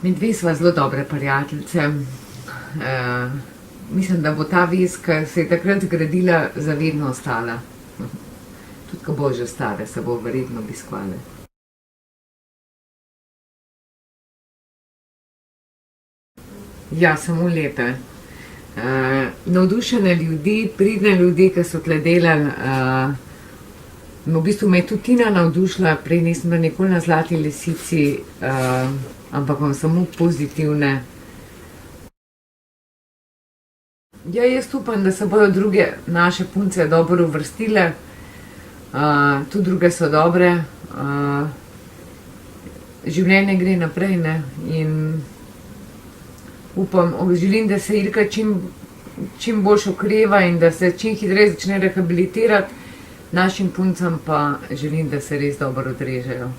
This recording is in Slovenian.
Mi dve sva zelo dobre prijateljice. Mislim, da bo ta vez, ki se je takrat zgradila, za vedno ostala. Tudi ko bo že stara, se bo verjetno obiskvala. Ja, samo lepe. Navdušene ljudi, pridne ljudi, ki so tle delali. V bistvu me je tudi Tina navdušila, prej nisem bila nikoli na Zlati lisici, ampak imam samo pozitivne. Ja, jaz upam, da se bodo druge naše punce dobro uvrstile. Tudi druge so dobre. Življenje gre naprej, ne, in upam, želim, da se Ilka čim boljše okreva in da se čim hitreje začne rehabilitirati. Našim puncam pa želim, da se res dobro odrežejo.